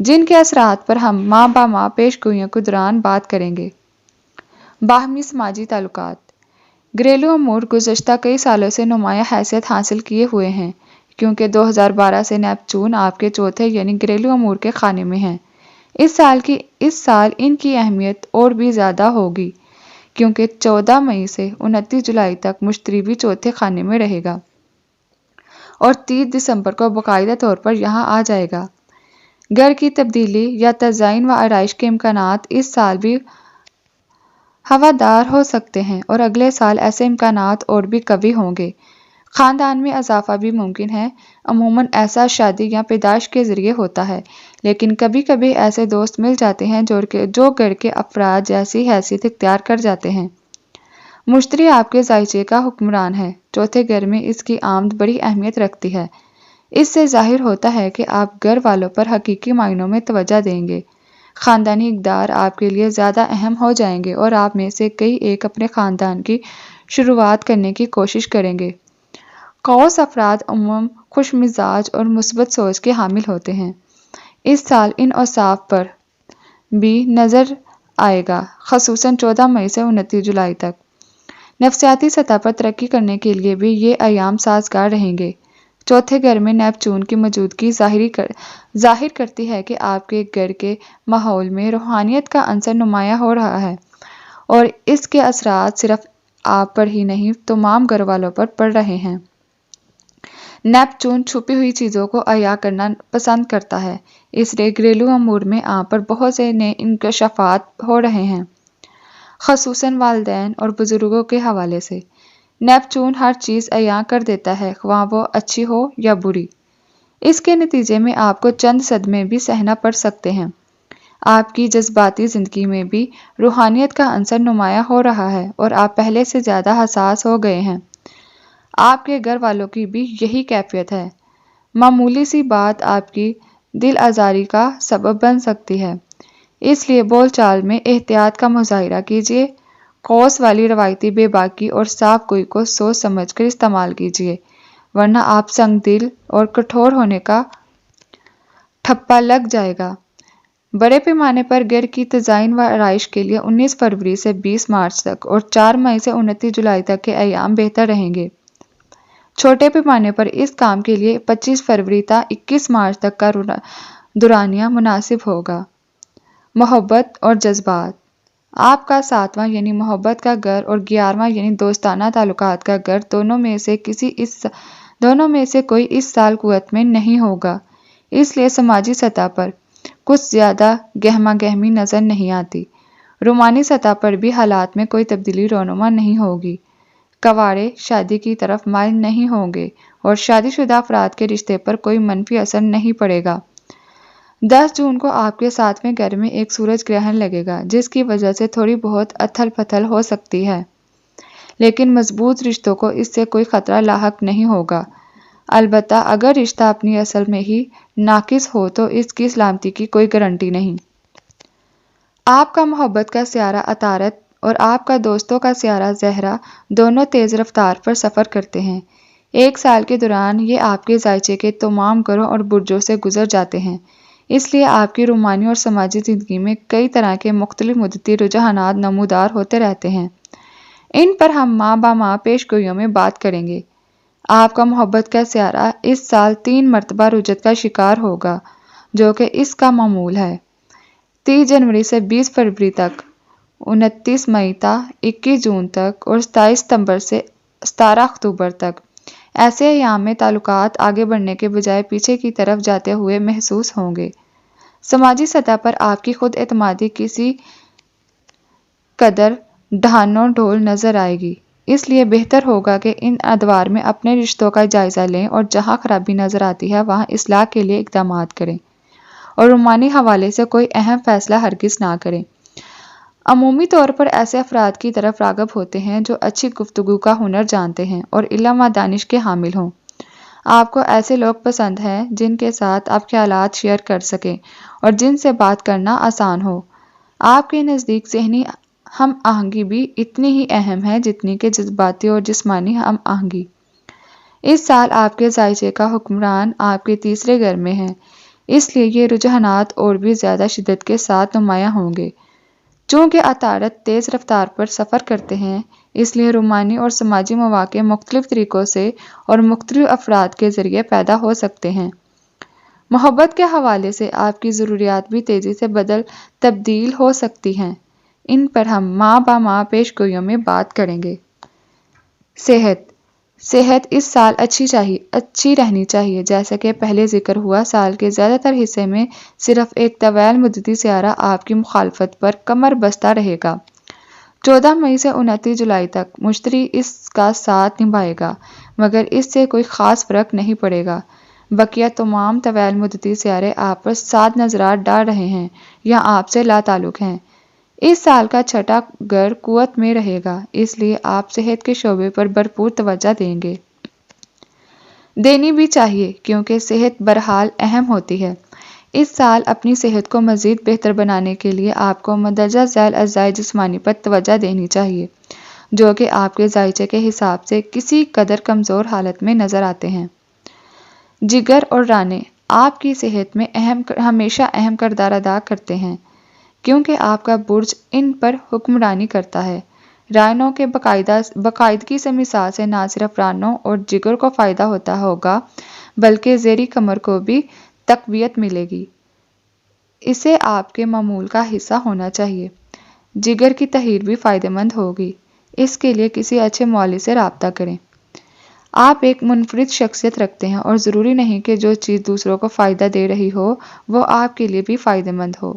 جن کے اثرات پر ہم ماہ با ماہ پیش گوئیوں کے دوران بات کریں گے۔ باہمی سماجی تعلقات۔ گھریلو امور گزشتہ کئی سالوں سے نمایاں حیثیت حاصل کیے ہوئے ہیں، کیونکہ 2012 سے نیپچون آپ کے چوتھے یعنی گھریلو امور کے خانے میں ہیں۔ اس سال ان کی اہمیت اور بھی زیادہ ہوگی، کیونکہ 14 مئی سے 29 جولائی تک مشتری بھی چوتھے خانے میں رہے گا اور 30 دسمبر کو باقاعدہ طور پر یہاں آ جائے گا۔ گھر کی تبدیلی یا تزئین و آرائش کے امکانات اس سال بھی ہوادار ہو سکتے ہیں اور اگلے سال ایسے امکانات اور بھی قوی ہوں گے۔ خاندان میں اضافہ بھی ممکن ہے۔ عموماً ایسا شادی یا پیدائش کے ذریعے ہوتا ہے، لیکن کبھی کبھی ایسے دوست مل جاتے ہیں جو گھر کے افراد جیسی حیثیت اختیار کر جاتے ہیں۔ مشتری آپ کے ذائچے کا حکمران ہے۔ چوتھے گھر میں اس کی آمد بڑی اہمیت رکھتی ہے۔ اس سے ظاہر ہوتا ہے کہ آپ گھر والوں پر حقیقی معنوں میں توجہ دیں گے۔ خاندانی اقدار آپ کے لیے زیادہ اہم ہو جائیں گے اور آپ میں سے کئی ایک اپنے خاندان کی شروعات کرنے کی کوشش کریں گے۔ قوس افراد عموماً خوش مزاج اور مثبت سوچ کے حامل ہوتے ہیں۔ اس سال ان اوصاف پر بھی نظر آئے گا، خصوصاً 14 مئی سے 29 جولائی تک۔ نفسیاتی سطح پر ترقی کرنے کے لیے بھی یہ ایام سازگار رہیں گے۔ چوتھے گھر میں نیپچون کی موجودگی ظاہر کرتی ہے کہ آپ کے گھر کے ماحول میں روحانیت کا عنصر نمایاں ہو رہا ہے اور اس کے اثرات صرف آپ پر ہی نہیں تمام گھر والوں پر پڑ رہے ہیں۔ نیپچون چھپی ہوئی چیزوں کو عیاں کرنا پسند کرتا ہے، اس لیے گھریلو امور میں آپ پر بہت سے نئے انکشافات ہو رہے ہیں، خصوصاً والدین اور بزرگوں کے حوالے سے۔ نیپچون ہر چیز عیاں کر دیتا ہے، خواہ وہ اچھی ہو یا بری۔ اس کے نتیجے میں آپ کو چند صدمے بھی سہنا پڑ سکتے ہیں۔ آپ کی جذباتی زندگی میں بھی روحانیت کا عنصر نمایاں ہو رہا ہے اور آپ پہلے سے زیادہ حساس ہو گئے ہیں۔ آپ کے گھر والوں کی بھی یہی کیفیت ہے۔ معمولی سی بات آپ کی دل آزاری کا سبب بن سکتی ہے، اس لیے بول چال میں احتیاط کا مظاہرہ کیجیے۔ قوس والی روایتی بے باکی اور صاف گوئی کو سوچ سمجھ کر استعمال کیجیے، ورنہ آپ سنگ دل اور کٹھور ہونے کا ٹھپا لگ جائے گا۔ بڑے پیمانے پر گھر کی تزئین و آرائش کے لیے 19 فروری سے 20 مارچ تک اور 4 مئی سے 29 جولائی تک کے ایام بہتر رہیں گے۔ چھوٹے پیمانے پر اس کام کے لیے 25 فروری تا 21 مارچ تک کا دورانیہ مناسب ہوگا۔ محبت اور جذبات۔ آپ کا 7واں یعنی محبت کا گھر اور 11واں یعنی دوستانہ تعلقات کا گھر دونوں میں سے کوئی اس سال قوت میں نہیں ہوگا، اس لیے سماجی سطح پر کچھ زیادہ گہما گہمی نظر نہیں آتی۔ رومانی سطح پر بھی حالات میں کوئی تبدیلی رونما نہیں ہوگی۔ کنوارے شادی کی طرف مائل نہیں ہوں گے اور شادی شدہ افراد کے رشتے پر کوئی منفی اثر نہیں پڑے گا۔ 10 جون کو آپ کے 7ویں گھر میں ایک سورج گرہن لگے گا، جس کی وجہ سے تھوڑی بہت اتھل پتھل ہو سکتی ہے، لیکن مضبوط رشتوں کو اس سے کوئی خطرہ لاحق نہیں ہوگا۔ البتہ اگر رشتہ اپنی اصل میں ہی ناقص ہو تو اس کی سلامتی کی کوئی گارنٹی نہیں۔ آپ کا محبت کا سیارہ عطارد اور آپ کا دوستوں کا سیارہ زہرہ دونوں تیز رفتار پر سفر کرتے ہیں۔ ایک سال کے دوران یہ آپ کے ذائچے کے تمام گھروں اور برجوں سے گزر جاتے ہیں، اس لیے آپ کی رومانی اور سماجی زندگی میں کئی طرح کے مختلف مدتی رجحانات نمودار ہوتے رہتے ہیں۔ ان پر ہم ماہ با ماہ پیش گوئیوں میں بات کریں گے۔ آپ کا محبت کا سیارہ اس سال 3 مرتبہ رجت کا شکار ہوگا، جو کہ اس کا معمول ہے۔ 30 جنوری سے 20 فروری تک، 29 مئی تا 21 جون تک اور 27 ستمبر سے 17 اکتوبر تک۔ ایسے ایام میں تعلقات آگے بڑھنے کے بجائے پیچھے کی طرف جاتے ہوئے محسوس ہوں گے۔ سماجی سطح پر آپ کی خود اعتمادی کسی قدر ڈھانو ڈھول نظر آئے گی، اس لیے بہتر ہوگا کہ ان ادوار میں اپنے رشتوں کا جائزہ لیں اور جہاں خرابی نظر آتی ہے وہاں اصلاح کے لیے اقدامات کریں اور رومانی حوالے سے کوئی اہم فیصلہ ہرگز نہ کریں۔ عمومی طور پر ایسے افراد کی طرف راغب ہوتے ہیں جو اچھی گفتگو کا ہنر جانتے ہیں اور علم و دانش کے حامل ہوں۔ آپ کو ایسے لوگ پسند ہیں جن کے ساتھ آپ خیالات شیئر کر سکیں اور جن سے بات کرنا آسان ہو۔ آپ کے نزدیک ذہنی ہم آہنگی بھی اتنی ہی اہم ہے جتنی کہ جذباتی اور جسمانی ہم آہنگی۔ اس سال آپ کے ذائچے کا حکمران آپ کے تیسرے گھر میں ہے، اس لیے یہ رجحانات اور بھی زیادہ شدت کے ساتھ نمایاں ہوں گے۔ چونکہ عطارد تیز رفتار پر سفر کرتے ہیں، اس لیے رومانی اور سماجی مواقع مختلف طریقوں سے اور مختلف افراد کے ذریعے پیدا ہو سکتے ہیں۔ محبت کے حوالے سے آپ کی ضروریات بھی تیزی سے تبدیل ہو سکتی ہیں۔ ان پر ہم ماہ بہ ماہ پیش گوئیوں میں بات کریں گے۔ صحت اس سال اچھی رہنی چاہیے۔ جیسا کہ پہلے ذکر ہوا، سال کے زیادہ تر حصے میں صرف ایک طویل مدتی سیارہ آپ کی مخالفت پر کمر بستہ رہے گا۔ 14 مئی سے 29 جولائی تک مشتری اس کا ساتھ نبھائے گا، مگر اس سے کوئی خاص فرق نہیں پڑے گا۔ بقیہ تمام طویل مدتی سیارے آپ پر سات نظرات ڈال رہے ہیں یا آپ سے لا تعلق ہیں۔ اس سال کا چھٹا گھر قوت میں رہے گا، اس لیے آپ صحت کے شعبے پر بھرپور توجہ دینی بھی چاہیے، کیونکہ صحت بہرحال اہم ہوتی ہے۔ اس سال اپنی صحت کو مزید بہتر بنانے کے لیے آپ کو مندرجہ ذیل اجزائے جسمانی پر توجہ دینی چاہیے، جو کہ آپ کے ذائچے کے حساب سے کسی قدر کمزور حالت میں نظر آتے ہیں۔ جگر اور رانے آپ کی صحت میں ہمیشہ اہم کردار ادا کرتے ہیں، کیونکہ آپ کا برج ان پر حکمرانی کرتا ہے۔ رائنوں کے باقاعدگی سے مثال سے نہ صرف رانوں اور جگر کو فائدہ ہوتا ہوگا، بلکہ زیریں کمر کو بھی تقویت ملے گی۔ اسے آپ کے معمول کا حصہ ہونا چاہیے۔ جگر کی تحریر بھی فائدہ مند ہوگی، اس کے لیے کسی اچھے معالج سے رابطہ کریں۔ آپ ایک منفرد شخصیت رکھتے ہیں اور ضروری نہیں کہ جو چیز دوسروں کو فائدہ دے رہی ہو وہ آپ کے لیے بھی فائدہ مند ہو،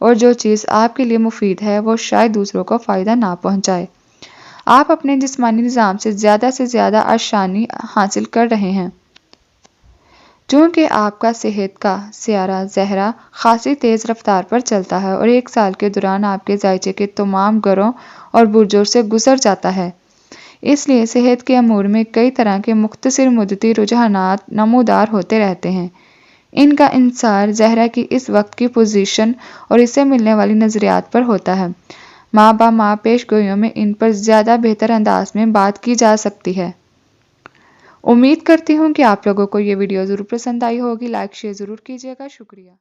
اور جو چیز آپ کے لیے مفید ہے وہ شاید دوسروں کو فائدہ نہ پہنچائے۔ آپ اپنے جسمانی نظام سے زیادہ آسانی حاصل کر رہے ہیں۔ چونکہ آپ کا صحت کا سیارہ زہرہ خاصی تیز رفتار پر چلتا ہے اور ایک سال کے دوران آپ کے ذائچے کے تمام گھروں اور برجوں سے گزر جاتا ہے، اس لیے صحت کے امور میں کئی طرح کے مختصر مدتی رجحانات نمودار ہوتے رہتے ہیں۔ ان کا انحصار زہرہ کی اس وقت کی پوزیشن اور اس سے ملنے والی نظریات پر ہوتا ہے۔ ماہ بہ ماہ پیش گوئیوں میں ان پر زیادہ بہتر انداز میں بات کی جا سکتی ہے۔ امید کرتی ہوں کہ آپ لوگوں کو یہ ویڈیو ضرور پسند آئی ہوگی۔ لائک شیئر ضرور کیجیے گا۔ شکریہ۔